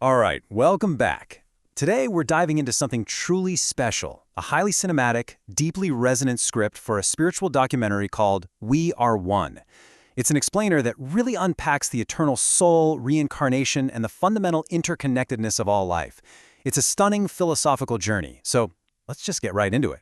All right, welcome back. Today we're diving into something truly special, a highly cinematic, deeply resonant script for a spiritual documentary called We Are One. It's an explainer that really unpacks the eternal soul, reincarnation, and the fundamental interconnectedness of all life. It's a stunning philosophical journey, so let's just get right into it.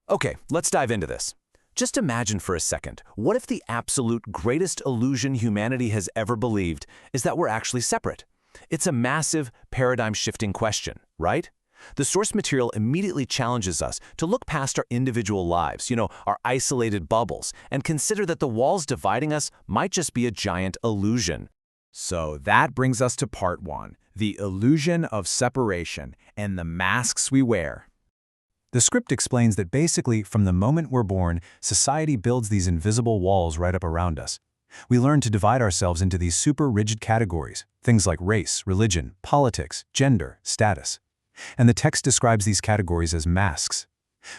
Okay, let's dive into this. Just imagine for a second, what if the absolute greatest illusion humanity has ever believed is that we're actually separate? It's a massive, paradigm-shifting question, right? The source material immediately challenges us to look past our individual lives, our isolated bubbles, and consider that the walls dividing us might just be a giant illusion. So that brings us to part one, the illusion of separation and the masks we wear. The script explains that basically, from the moment we're born, society builds these invisible walls right up around us. We learn to divide ourselves into these super rigid categories, things like race, religion, politics, gender, status. And the text describes these categories as masks.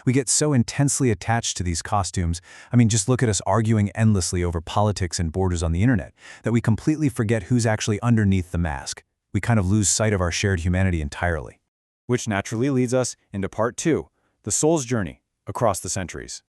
We get so intensely attached to these costumes, just look at us arguing endlessly over politics and borders on the internet, that we completely forget who's actually underneath the mask. We kind of lose sight of our shared humanity entirely. Which naturally leads us into part two, the soul's journey across the centuries.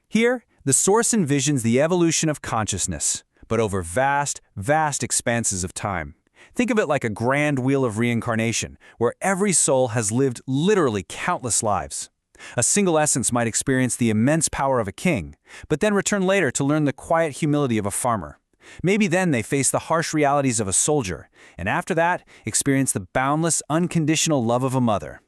Here, the source envisions the evolution of consciousness, but over vast, vast expanses of time. Think of it like a grand wheel of reincarnation, where every soul has lived literally countless lives. A single essence might experience the immense power of a king, but then return later to learn the quiet humility of a farmer. Maybe then they face the harsh realities of a soldier, and after that, experience the boundless, unconditional love of a mother.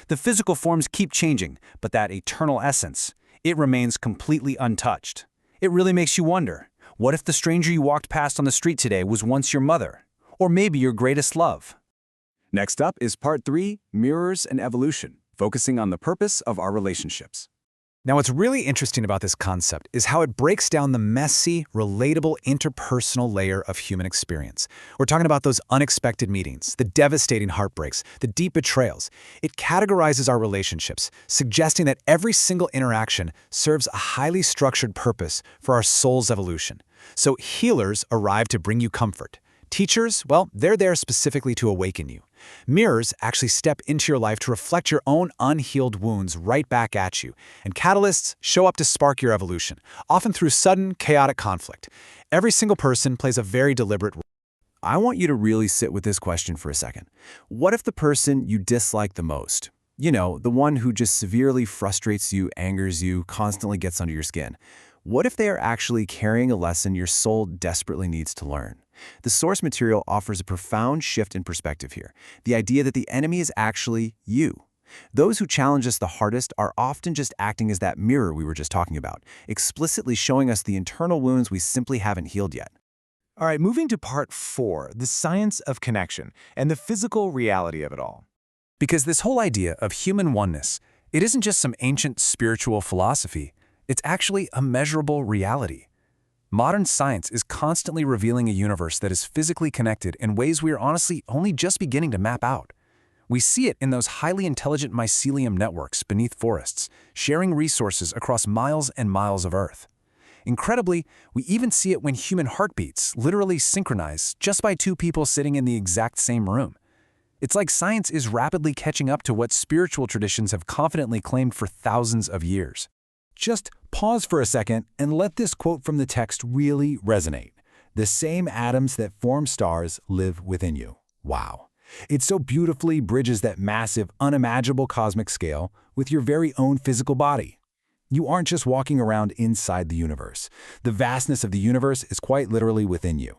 The physical forms keep changing, but that eternal essence, it remains completely untouched. It really makes you wonder, what if the stranger you walked past on the street today was once your mother? Or maybe your greatest love? Next up is part three, mirrors and evolution, focusing on the purpose of our relationships. Now, what's really interesting about this concept is how it breaks down the messy, relatable, interpersonal layer of human experience. We're talking about those unexpected meetings, the devastating heartbreaks, the deep betrayals. It categorizes our relationships, suggesting that every single interaction serves a highly structured purpose for our soul's evolution. So healers arrive to bring you comfort. Teachers, well, they're there specifically to awaken you. Mirrors actually step into your life to reflect your own unhealed wounds right back at you. And catalysts show up to spark your evolution, often through sudden, chaotic conflict. Every single person plays a very deliberate role. I want you to really sit with this question for a second. What if the person you dislike the most, the one who just severely frustrates you, angers you, constantly gets under your skin, what if they are actually carrying a lesson your soul desperately needs to learn? The source material offers a profound shift in perspective here, the idea that the enemy is actually you. Those who challenge us the hardest are often just acting as that mirror we were just talking about, explicitly showing us the internal wounds we simply haven't healed yet. All right, moving to part four, the science of connection and the physical reality of it all. Because this whole idea of human oneness, it isn't just some ancient spiritual philosophy, it's actually a measurable reality. Modern science is constantly revealing a universe that is physically connected in ways we are honestly only just beginning to map out. We see it in those highly intelligent mycelium networks beneath forests, sharing resources across miles and miles of Earth. Incredibly, we even see it when human heartbeats literally synchronize just by two people sitting in the exact same room. It's like science is rapidly catching up to what spiritual traditions have confidently claimed for thousands of years. Just pause for a second and let this quote from the text really resonate. The same atoms that form stars live within you. Wow. It so beautifully bridges that massive, unimaginable cosmic scale with your very own physical body. You aren't just walking around inside the universe. The vastness of the universe is quite literally within you.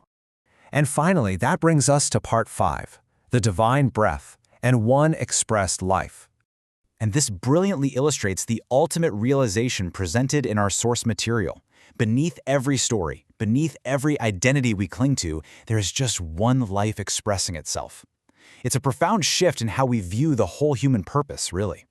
And finally, that brings us to part five, the divine breath and one expressed life. And this brilliantly illustrates the ultimate realization presented in our source material. Beneath every story, beneath every identity we cling to, there is just one life expressing itself. It's a profound shift in how we view the whole human purpose, really.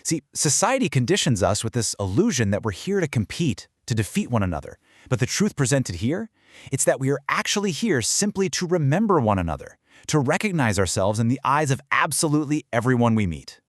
See, society conditions us with this illusion that we're here to compete, to defeat one another. But the truth presented here, it's that we are actually here simply to remember one another, to recognize ourselves in the eyes of absolutely everyone we meet.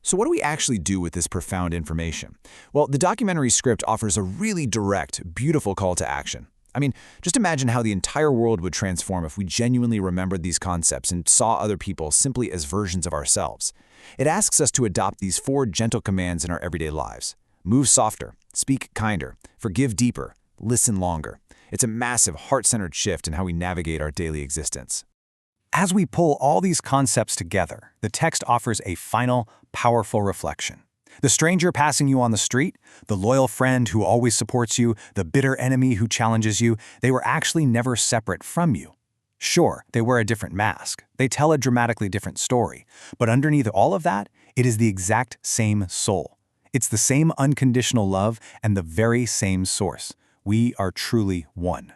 So what do we actually do with this profound information? Well, the documentary script offers a really direct, beautiful call to action. I mean, just imagine how the entire world would transform if we genuinely remembered these concepts and saw other people simply as versions of ourselves. It asks us to adopt these 4 gentle commands in our everyday lives. Move softer, speak kinder, forgive deeper, listen longer. It's a massive, heart-centered shift in how we navigate our daily existence. As we pull all these concepts together, the text offers a final, powerful reflection. The stranger passing you on the street, the loyal friend who always supports you, the bitter enemy who challenges you, they were actually never separate from you. Sure, they wear a different mask. They tell a dramatically different story. But underneath all of that, it is the exact same soul. It's the same unconditional love and the very same source. We are truly one.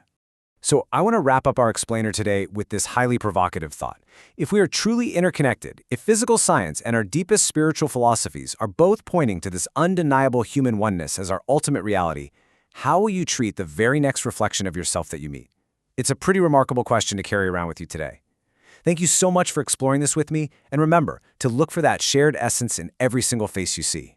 So I want to wrap up our explainer today with this highly provocative thought. If we are truly interconnected, if physical science and our deepest spiritual philosophies are both pointing to this undeniable human oneness as our ultimate reality, how will you treat the very next reflection of yourself that you meet? It's a pretty remarkable question to carry around with you today. Thank you so much for exploring this with me, and remember to look for that shared essence in every single face you see.